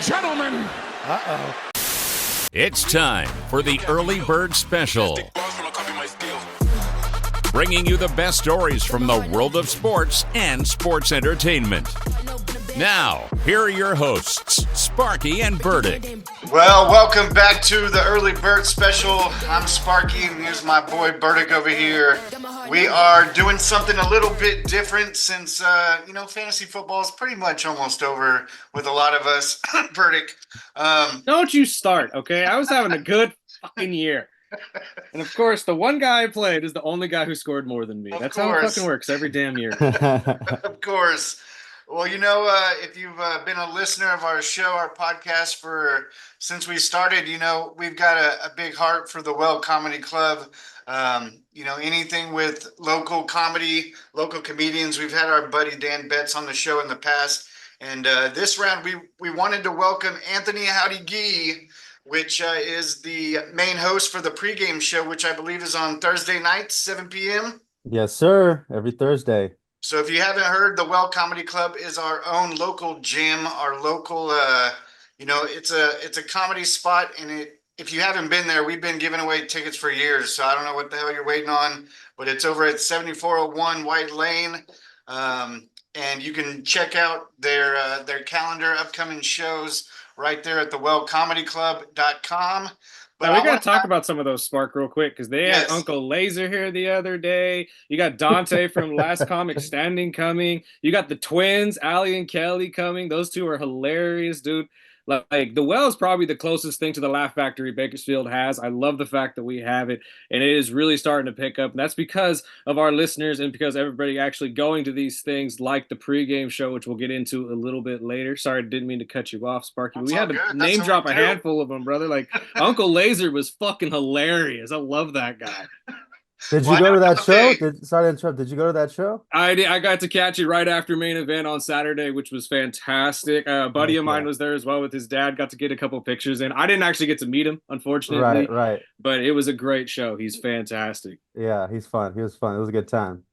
gentlemen. Uh-oh. It's time for the Early Bird Special. Bringing you the best stories from the world of sports and sports entertainment. Now, here are your hosts, Sparky and Burdick. Well, welcome back to the Early Bird Special. I'm Sparky, and here's my boy Burdick over here. We are doing something a little bit different since, fantasy football is pretty much almost over with a lot of us. Burdick. Don't you start, okay? I was having a good fucking year. And of course, the one guy I played is the only guy who scored more than me. That's how it fucking works every damn year. Of course. Well, if you've been a listener of our show, our podcast since we started, we've got a big heart for the Well Comedy Club. Anything with local comedy, local comedians. We've had our buddy Dan Betts on the show in the past. And this round, we wanted to welcome Anthony Jauregui, which is the main host for the PreGame Show, which I believe is on Thursday nights, 7 p.m. Yes, sir. Every Thursday. So if you haven't heard, the Well Comedy Club is our own local gym, our local, it's a comedy spot. And if you haven't been there, we've been giving away tickets for years. So I don't know what the hell you're waiting on, but it's over at 7401 White Lane. And you can check out their calendar, upcoming shows right there at thewellcomedyclub.com. But we got to talk about some of those, Spark, real quick, because they had Uncle Laser here the other day. You got Dante from Last Comic Standing coming. You got the twins, Allie and Kelly, coming. Those two are hilarious, dude. Like, the Well is probably the closest thing to the Laugh Factory Bakersfield has. I love the fact that we have it, and it is really starting to pick up. And that's because of our listeners and because everybody actually going to these things like the PreGame Show, which we'll get into a little bit later. Sorry, didn't mean to cut you off, Sparky. But we had to name drop a handful of them, brother. Like, Uncle Laser was fucking hilarious. I love that guy. Did you go to that show? Sorry to interrupt. Did you go to that show? I did. I got to catch it right after main event on Saturday, which was fantastic. A buddy of mine was there as well with his dad. Got to get a couple pictures in. I didn't actually get to meet him, unfortunately. Right. But it was a great show. He's fantastic. Yeah, he's fun. He was fun. It was a good time.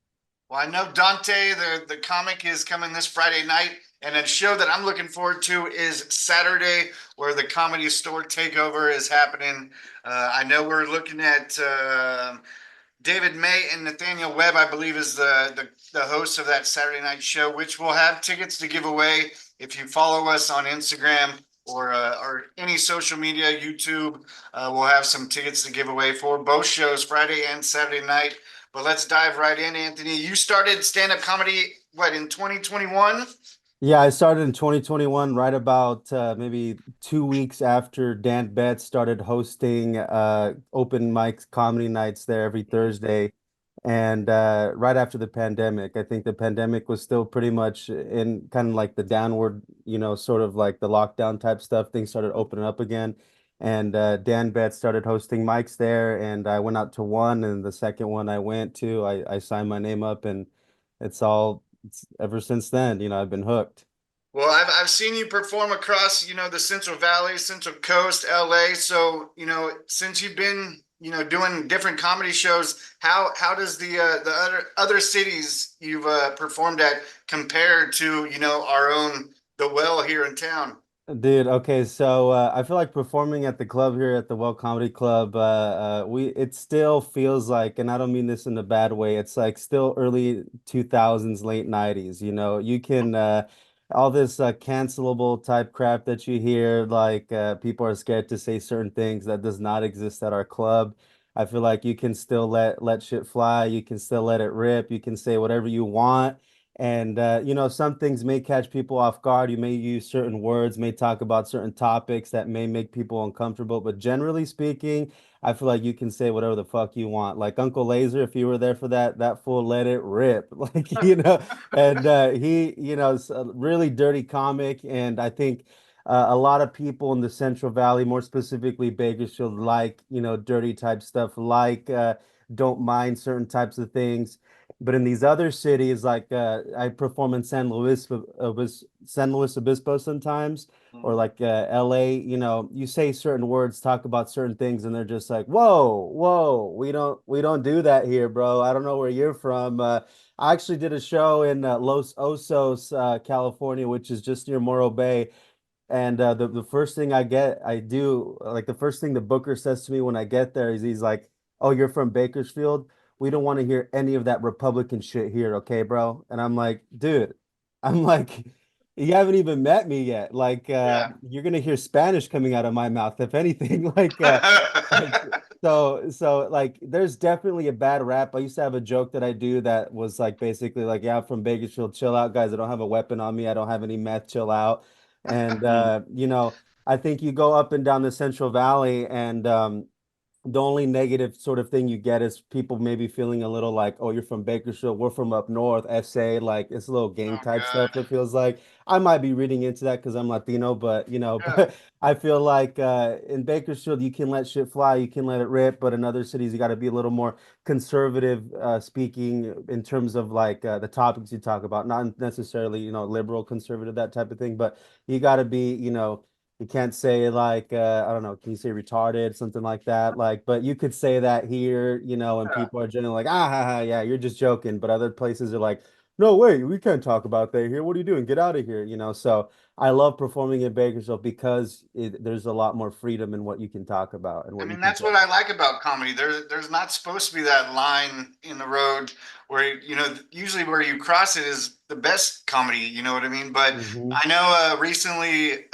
Well, I know Dante, the comic, is coming this Friday night. And a show that I'm looking forward to is Saturday, where the Comedy Store Takeover is happening. I know we're looking at... David May and Nathaniel Webb, I believe, is the host of that Saturday night show, which will have tickets to give away. If you follow us on Instagram or any social media, YouTube, we'll have some tickets to give away for both shows, Friday and Saturday night. But let's dive right in, Anthony. You started stand-up comedy, in 2021? Yeah, I started in 2021, right about maybe 2 weeks after Dan Betts started hosting open mic comedy nights there every Thursday. And right after the pandemic, I think the pandemic was still pretty much in kind of like the downward, sort of like the lockdown type stuff. Things started opening up again. And Dan Betts started hosting mics there. And I went out to one, and the second one I went to, I signed my name up, and ever since then, I've been hooked. Well, I've seen you perform across, the Central Valley, Central Coast, LA. So, since you've been, doing different comedy shows, how does the other cities you've performed at compare to, our own, the Well here in town? Dude, okay, so I feel like performing at the club here at the Well Comedy Club, it still feels like, and I don't mean this in a bad way, it's like still early 2000s, late 90s, you can all this cancelable type crap that you hear, like people are scared to say certain things that does not exist at our club. I feel like you can still let shit fly, you can still let it rip, you can say whatever you want. And, some things may catch people off guard. You may use certain words, may talk about certain topics that may make people uncomfortable. But generally speaking, I feel like you can say whatever the fuck you want. Like Uncle Laser, if you were there for that fool let it rip. Like, and he, is a really dirty comic. And I think a lot of people in the Central Valley, more specifically Bakersfield, like, dirty type stuff, like don't mind certain types of things. But in these other cities, like I perform in San Luis Obispo sometimes, or like LA, you say certain words, talk about certain things, and they're just like, whoa, we don't do that here, bro. I don't know where you're from. I actually did a show in Los Osos, California, which is just near Morro Bay. And the first thing I do, like the first thing the booker says to me when I get there is he's like, "Oh, you're from Bakersfield? We don't want to hear any of that Republican shit here, okay, bro?" And I'm like, dude, I'm like, you haven't even met me yet. Like, Yeah. you're gonna hear Spanish coming out of my mouth, if anything. Like, like, there's definitely a bad rap. I used to have a joke that I do that was like basically like, yeah, I'm from Bakersfield, chill out, guys. I don't have a weapon on me. I don't have any meth, chill out. And I think you go up and down the Central Valley, and the only negative sort of thing you get is people maybe feeling a little like, oh, you're from Bakersfield, we're from up north, SA, like it's a little gang Oh type God. stuff. It feels like I might be reading into that because I'm Latino, but Yeah. but I feel like in Bakersfield you can let shit fly, you can let it rip, but in other cities you got to be a little more conservative speaking in terms of like the topics you talk about, not necessarily, liberal, conservative, that type of thing, but you got to be, you can't say like I don't know, can you say retarded, something like that? Like, but you could say that here, and Yeah. people are generally like, ah, ha, ha, yeah, you're just joking. But other places are like, no, wait, we can't talk about that here. What are you doing? Get out of here, So I love performing in Bakersfield because there's a lot more freedom in what you can talk about and I what you mean, can that's say. what I like about comedy. There's not supposed to be that line in the road where, usually where you cross it is the best comedy, you know what I mean? But Hmm. I know recently,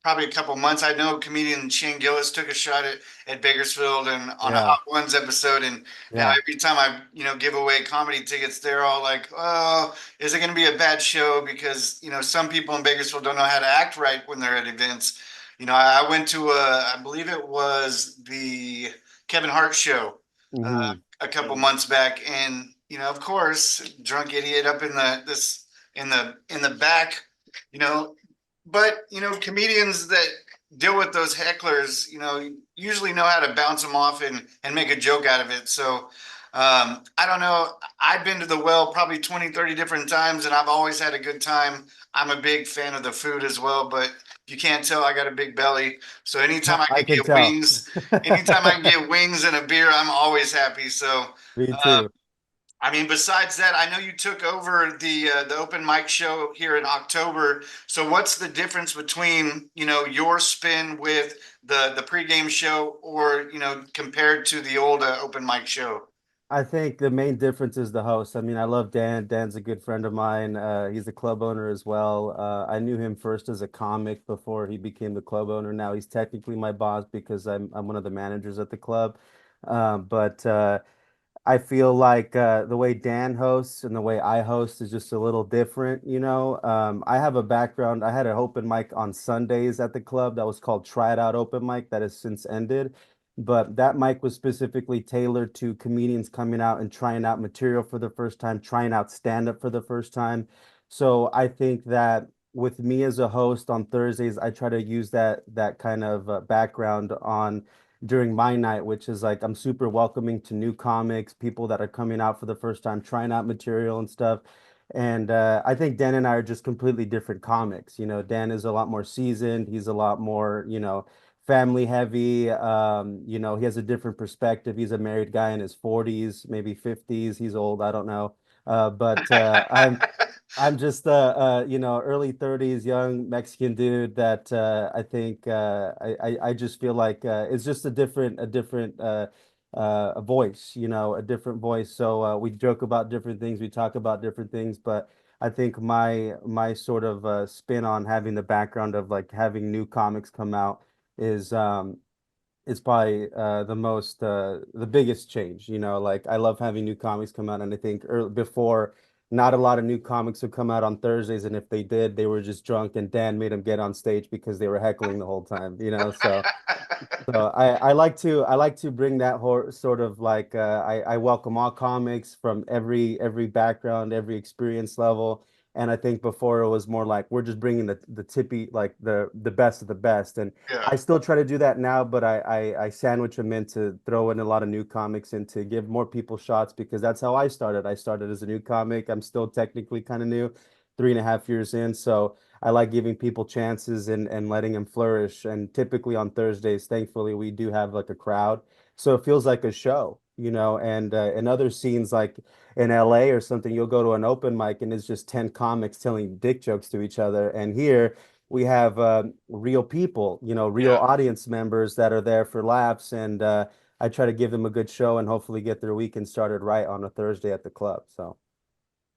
probably a couple months, I know comedian Shane Gillis took a shot at Bakersfield and on a Yeah, Hot Ones episode. And now yeah. every time I, give away comedy tickets, they're all like, oh, is it going to be a bad show? Because, some people in Bakersfield don't know how to act right when they're at events. I went to I believe it was the Kevin Hart show Hmm. a couple months back, and of course, drunk idiot up in the back, you know. But comedians that deal with those hecklers, usually know how to bounce them off and make a joke out of it. So I don't know. I've been to the well probably 20, 30 different times, and I've always had a good time. I'm a big fan of the food as well, but you can't tell I got a big belly. So anytime I I can can get tell. anytime I can get wings and a beer, I'm always happy. So, Me uh, too. I mean, besides that, I know you took over the open mic show here in October. So, what's the difference between your spin with the pregame show, or compared to the old open mic show? I think the main difference is the host. I mean, I love Dan. Dan's a good friend of mine. He's a club owner as well. I knew him first as a comic before he became the club owner. Now he's technically my boss because I'm one of the managers at the club. But I feel like the way Dan hosts and the way I host is just a little different, I have a background. I had an open mic on Sundays at the club that was called Try It Out Open Mic that has since ended. But that mic was specifically tailored to comedians coming out and trying out material for the first time, trying out stand-up for the first time. So I think that with me as a host on Thursdays, I try to use that kind of background on during my night, which is like I'm super welcoming to new comics, people that are coming out for the first time, trying out material and stuff. And I think Dan and I are just completely different comics. Dan is a lot more seasoned. He's a lot more, family heavy. He has a different perspective. He's a married guy in his 40s, maybe 50s. He's old, I don't know. But I'm just early 30s young Mexican dude that I think I just feel like it's just a voice, a different voice. So we joke about different things, we talk about different things, but I think my sort of spin on having the background of like having new comics come out is probably the biggest change. Like I love having new comics come out, and I think before not a lot of new comics would come out on Thursdays, and if they did, they were just drunk, and Dan made them get on stage because they were heckling the whole time. So I like to bring that whole sort of like I welcome all comics from every background, every experience level. And I think before it was more like we're just bringing the tippy like the best of the best. And Yeah. I still try to do that now, but I sandwich them in to throw in a lot of new comics and to give more people shots because that's how I started. I started as a new comic. I'm still technically kind of new, 3.5 years in. So I like giving people chances and letting them flourish. And typically on Thursdays, thankfully, we do have like a crowd. So it feels like a show, and in other scenes like in LA or something, you'll go to an open mic and it's just 10 comics telling dick jokes to each other. And here we have real people, real Yeah. audience members that are there for laughs, and I try to give them a good show and hopefully get their weekend started right on a Thursday at the club. So.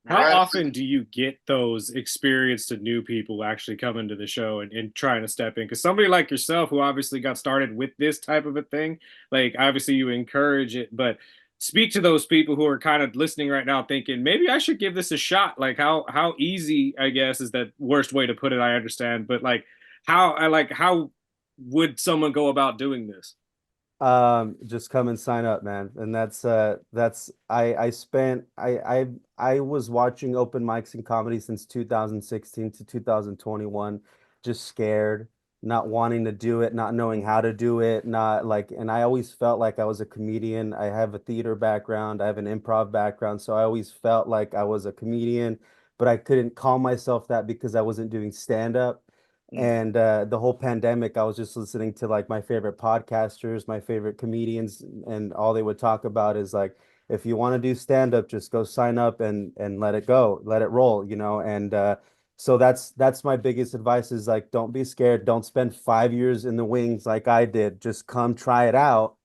How Right. often do you get those experienced and new people actually coming to the show and trying to step in? Because somebody like yourself, who obviously got started with this type of a thing, like obviously you encourage it, but speak to those people who are kind of listening right now, thinking maybe I should give this a shot. Like how easy, I guess, is that worst way to put it. I understand, but how would someone go about doing this? Just come and sign up, man. And that's I spent I was watching open mics and comedy since 2016 to 2021, just scared, not wanting to do it, not knowing how to do it, not like, and I always felt like I was a comedian. I have a theater background, I have an improv background, so I always felt like I was a comedian, but I couldn't call myself that because I wasn't doing stand up. Mm. And the whole pandemic, I was just listening to like my favorite podcasters, my favorite comedians, and all they would talk about is like, if you want to do stand up, just go sign up and let it go, let it roll, And so that's my biggest advice is like, don't be scared, don't spend 5 years in the wings like I did. Just come try it out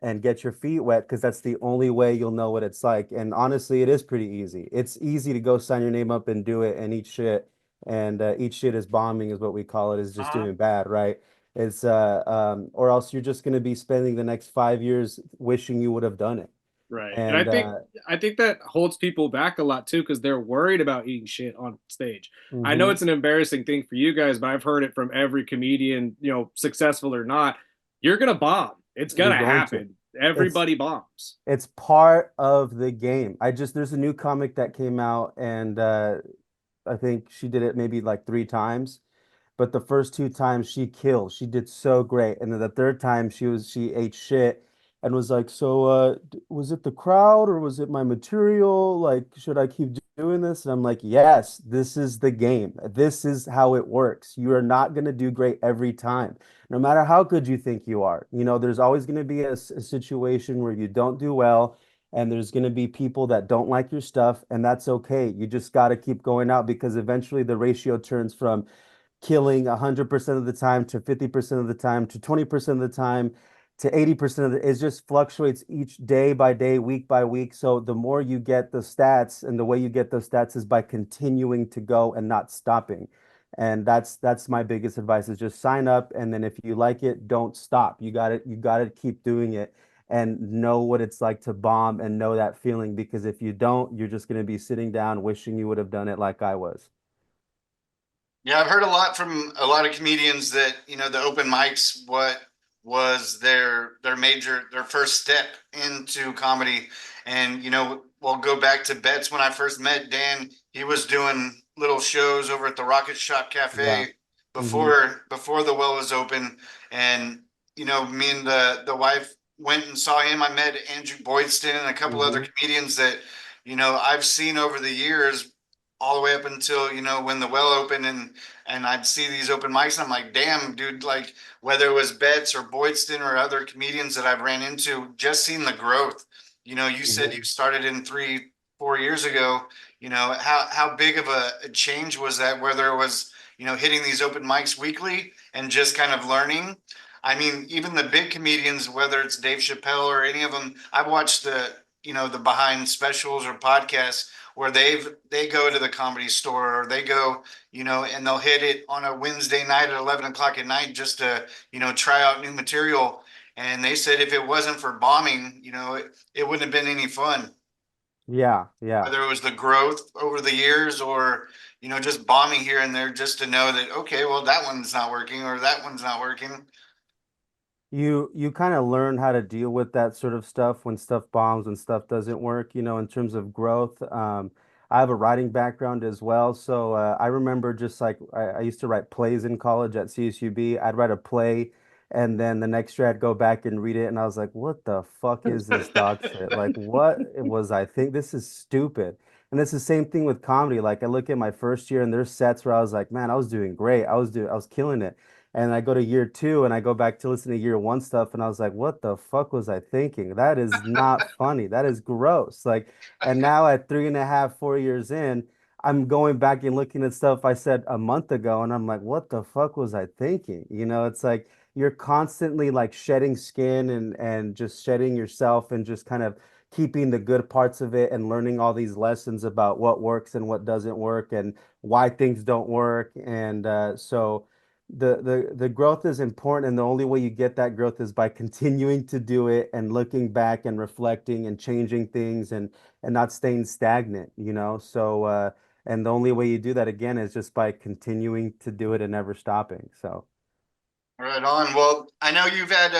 and get your feet wet because that's the only way you'll know what it's like. And honestly, it is pretty easy. It's easy to go sign your name up and do it and eat shit, and eat shit is bombing is what we call it, is just Uh-huh. doing bad, right? It's or else you're just going to be spending the next 5 years wishing you would have done it. Right. And And I think that holds people back a lot too because they're worried about eating shit on stage. I know mhm, it's an embarrassing thing for you guys, but I've heard it from every comedian, successful or not. You're gonna bomb. It's you're gonna going to. happen. It's Everybody bombs. it's part of the game. There's a new comic that came out, and I think she did it maybe like 3 times. But the first 2 times she killed. She did so great. And then the third time she ate shit and was like, "So was it the crowd or was it my material? Like, should I keep doing this?" And I'm like, "Yes, this is the game. This is how it works. You are not going to do great every time. No matter how good you think you are. There's always going to be a situation where you don't do well." And there's going to be people that don't like your stuff, and that's okay. You just got to keep going out because eventually the ratio turns from killing 100% of the time to 50% of the time to 20% of the time to 80% of it just fluctuates each day by day, week by week. So the more you get the stats, and the way you get those stats is by continuing to go and not stopping. And that's my biggest advice is just sign up, and then if you like it, don't stop. You got to keep doing it and know what it's like to bomb and know that feeling, because if you don't, you're just going to be sitting down wishing you would have done it like I was. Yeah, I've heard a lot from a lot of comedians that, the open mics, what was their first step into comedy. And, we'll go back to Betts when I first met Dan. He was doing little shows over at the Rocket Shop Yeah. Cafe Hmm. before the well was open. And, me and the wife went and saw him. I met Andrew Boydston and a couple other Hmm. comedians that, I've seen over the years all the way up until when the well opened, and I'd see these open mics and I'm like, damn, dude, like whether it was Betts or Boydston or other comedians that I've ran into, just seeing the growth. You said Hmm. you started in 4 years ago. How big of a change was that? Whether it was hitting these open mics weekly and just kind of learning. I mean, even the big comedians, whether it's Dave Chappelle or any of them, I've watched the behind specials or podcasts where they go to the comedy store, or they go, and they'll hit it on a Wednesday night at 11 o'clock at night just to, try out new material. And they said if it wasn't for bombing, it wouldn't have been any fun, Yeah, yeah. whether it was the growth over the years or, just bombing here and there just to know that, okay, well, that one's not working or that one's not working. You kind of learn how to deal with that sort of stuff when stuff bombs, when stuff doesn't work, in terms of growth. I have a writing background as well, so I remember just like I used to write plays in college at CSUB. I'd write a play, and then the next year I'd go back and read it, and I was like, "What the fuck is this dog shit? Like, what was I think? This is stupid." And it's the same thing with comedy. Like, I look at my first year, and there's sets where I was like, "Man, I was doing great. I was killing it." And I go to year two and I go back to listen to year one stuff, and I was like, what the fuck was I thinking? That is not funny. That is gross. Like, and now at 3.5, 4 years in, I'm going back and looking at stuff I said a month ago, and I'm like, what the fuck was I thinking? It's like you're constantly like shedding skin and just shedding yourself and just kind of keeping the good parts of it and learning all these lessons about what works and what doesn't work and why things don't work. And so the growth is important, and the only way you get that growth is by continuing to do it and looking back and reflecting and changing things and not staying stagnant. So and the only way you do that again is just by continuing to do it and never stopping. So Right on. Well, I know you've had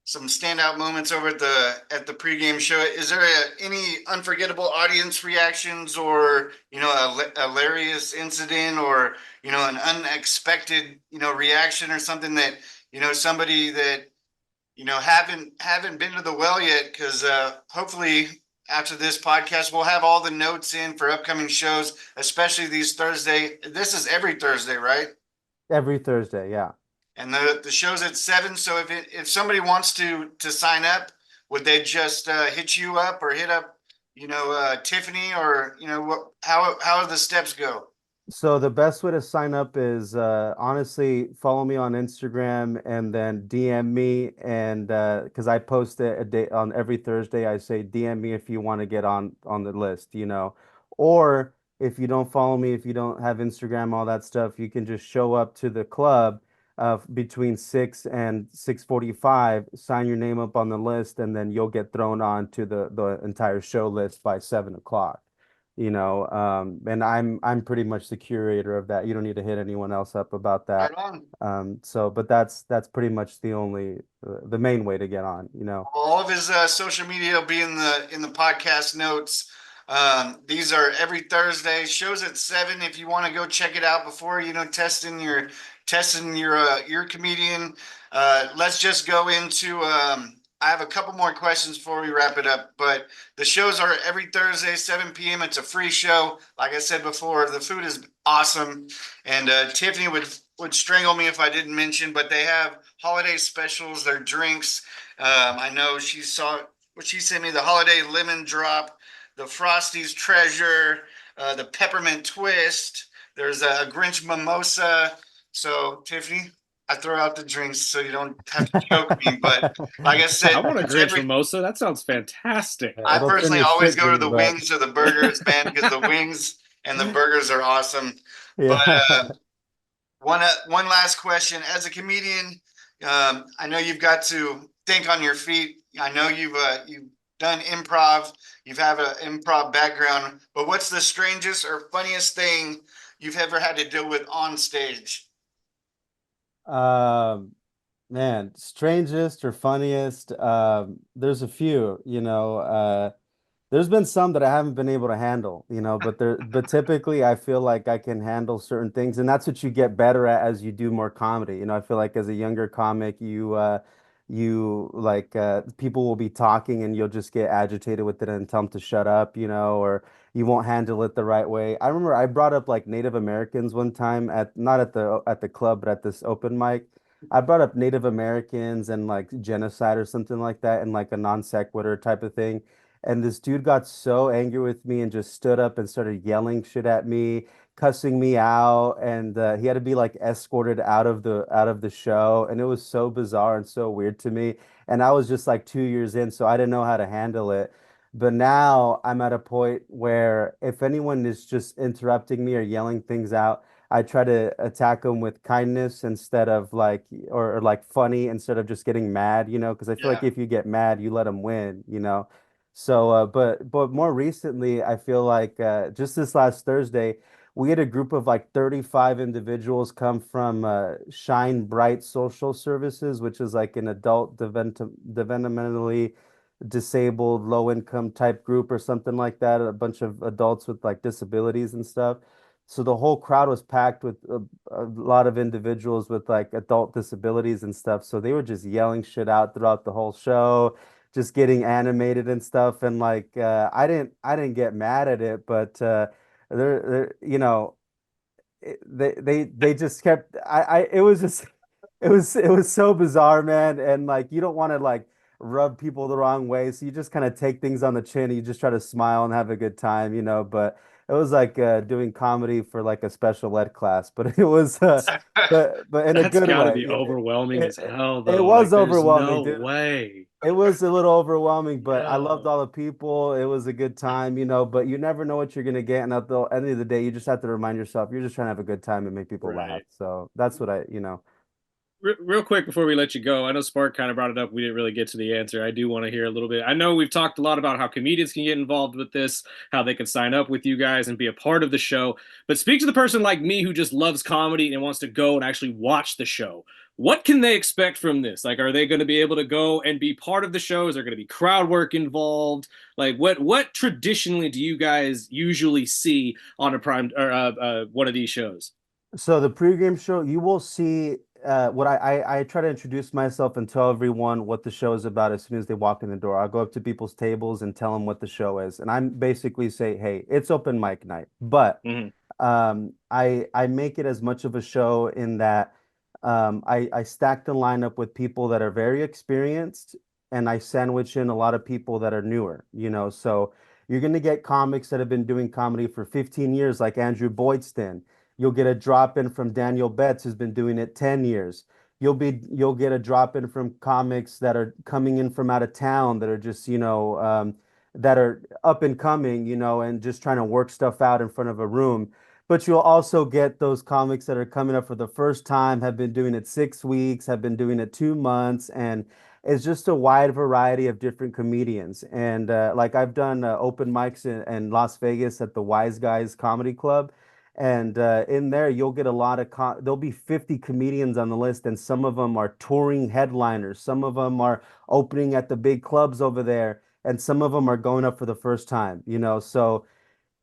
some standout moments over at the pregame show. Is there any unforgettable audience reactions, or a hilarious incident, or an unexpected reaction, or something that somebody that haven't been to the well yet? Because hopefully after this podcast, we'll have all the notes in for upcoming shows, especially these Thursday. This is every Thursday, right? every Thursday, yeah. And the show's at 7. So if somebody wants to sign up, would they just hit you up or hit up Tiffany, or how do the steps go? So the best way to sign up is honestly follow me on Instagram and then DM me, and because I post it a day on every Thursday, I say DM me if you want to get on the list. Or if you don't follow me, if you don't have Instagram, all that stuff, you can just show up to the club between 6 and 6:45, sign your name up on the list, and then you'll get thrown on to the entire show list by 7 o'clock. And I'm pretty much the curator of that. You don't need to hit anyone else up about Right that. on. But that's pretty much the main way to get on. All of his social media will be in the podcast notes. These are every Thursday. Shows at 7. If you want to go check it out before testing your comedian. Let's just go into. I have a couple more questions before we wrap it up, but the shows are every Thursday, 7 p.m. It's a free show. Like I said before, the food is awesome, and Tiffany would strangle me if I didn't mention, but they have holiday specials, their drinks. I know she saw what she sent me: the holiday lemon drop, the Frosty's treasure, the peppermint twist. There's a Grinch mimosa. So, Tiffany, I throw out the drinks so you don't have to choke me. But like I I said, want a it's Grinch every. mimosa. That sounds fantastic. I It'll turn personally your always shit go to green, the but wings or the burgers, man, because the wings and the burgers are awesome. But yeah. one last question: as a comedian, I know you've got to think on your feet. I know you've done improv. You've have an improv background. But what's the strangest or funniest thing you've ever had to deal with on stage? Um, Man, strangest or funniest, there's a few. There's been some that I haven't been able to handle, but typically I feel like I can handle certain things, and that's what you get better at as you do more comedy. I feel like as a younger comic, you like people will be talking and you'll just get agitated with it and tell them to shut up, or you won't handle it the right way. I remember I brought up like Native Americans one time at not at the club, but at this open mic. I brought up Native Americans and like genocide or something like that and like a non sequitur type of thing. And this dude got so angry with me and just stood up and started yelling shit at me, cussing me out, and he had to be like escorted out of the show. And it was so bizarre and so weird to me. And I was just like 2 years in, so I didn't know how to handle it. But now I'm at a point where if anyone is just interrupting me or yelling things out, I try to attack them with kindness instead of like, or like funny instead of just getting mad, because I feel like Yeah. if you get mad, you let them win. So, but more recently, I feel like just this last Thursday, we had a group of like 35 individuals come from Shine Bright Social Services, which is like an adult developmentally disabled, low income type group or something like that, a bunch of adults with like disabilities and stuff. So the whole crowd was packed with a lot of individuals with like adult disabilities and stuff. So they were just yelling shit out throughout the whole show, just getting animated and stuff. And like I didn't get mad at it, but they just kept I it was just it was so bizarre, man. And like you don't want to like rub people the wrong way, so you just kind of take things on the chin and you just try to smile and have a good time. But doing comedy for like a special ed class, but it was but in a That's good got to way. be overwhelming as hell, It though. Like, was there's overwhelming, no dude. way. It was a little overwhelming, but I loved Yeah. all the people. It was a good time, but you never know what you're gonna get. And at the end of the day, you just have to remind yourself you're just trying to have a good time and make people laugh. Right. So that's what I. Real quick before we let you go, I know Spark kind of brought it up. We didn't really get to the answer. I do want to hear a little bit. I know we've talked a lot about how comedians can get involved with this, how they can sign up with you guys and be a part of the show. But speak to the person like me who just loves comedy and wants to go and actually watch the show. What can they expect from this? Like, are they going to be able to go and be part of the show? Is there going to be crowd work involved? Like, what traditionally do you guys usually see on a prime or one of these shows? So the pregame show, you will see what I try to introduce myself and tell everyone what the show is about as soon as they walk in the door. I'll go up to people's tables and tell them what the show is. And I'm basically say, hey, it's open mic night. But Mm-hmm. I make it as much of a show in that I stack the lineup with people that are very experienced and I sandwich in a lot of people that are newer. So you're gonna get comics that have been doing comedy for 15 years, like Andrew Boydston. You'll get a drop in from Daniel Betts, who's been doing it 10 years. You'll get a drop in from comics that are coming in from out of town that are just, that are up and coming, and just trying to work stuff out in front of a room. But you'll also get those comics that are coming up for the first time, have been doing it 6 weeks, have been doing it 2 months, and it's just a wide variety of different comedians. And like I've done open mics in Las Vegas at the Wise Guys Comedy Club. And in there, you'll get a lot of, there'll be 50 comedians on the list, and some of them are touring headliners. Some of them are opening at the big clubs over there, and some of them are going up for the first time. So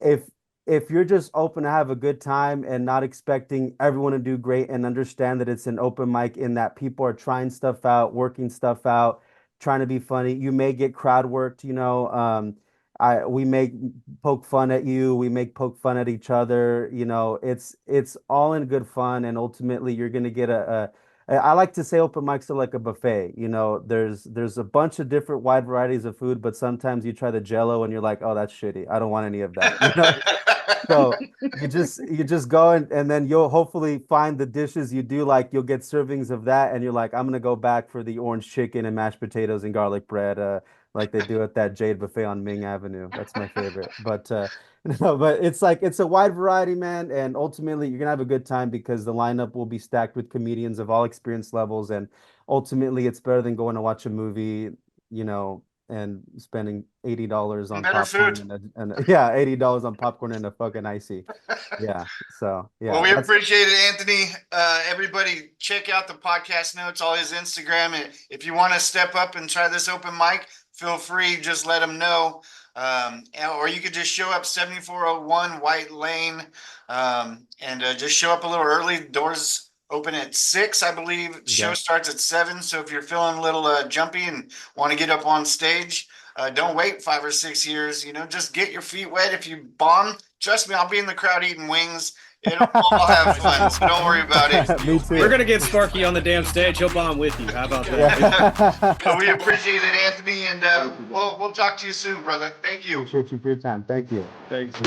if if you're just open to have a good time and not expecting everyone to do great and understand that it's an open mic in that people are trying stuff out, working stuff out, trying to be funny, you may get crowd worked. We make poke fun at you, we make poke fun at each other. It's all in good fun, and ultimately you're gonna get I like to say open mics are like a buffet. There's a bunch of different wide varieties of food, but sometimes you try the Jello and you're like, oh, that's shitty. I don't want any of that. So you just go and then you'll hopefully find the dishes you do like. You'll get servings of that, and you're like, I'm gonna go back for the orange chicken and mashed potatoes and garlic bread, like they do at that Jade Buffet on Ming Avenue. That's my favorite. But no, but it's a wide variety, man, and ultimately you're gonna have a good time because the lineup will be stacked with comedians of all experience levels, and ultimately it's better than going to watch a movie, and spending $80 on Better popcorn food. and yeah, $80 on popcorn and a fucking icy. Yeah. So Well, yeah, we that's appreciate it, Anthony. Everybody, check out the podcast notes, all his Instagram. And if you want to step up and try this open mic, feel free. Just let him know. Or you could just show up 7401 White Lane, and just show up a little early. Doors open at 6, I believe. Show yeah. starts at 7. So if you're feeling a little jumpy and want to get up on stage, don't wait 5 or 6 years. Just get your feet wet. If you bomb, trust me, I'll be in the crowd eating wings. We'll have fun, so don't worry about it. Me too. We're gonna get Sparky on the damn stage. He'll bomb with you. How about that? Yeah. We appreciate it, Anthony, and we'll talk to you soon, brother. Thank you. Appreciate you for your time. Thank you. Thanks.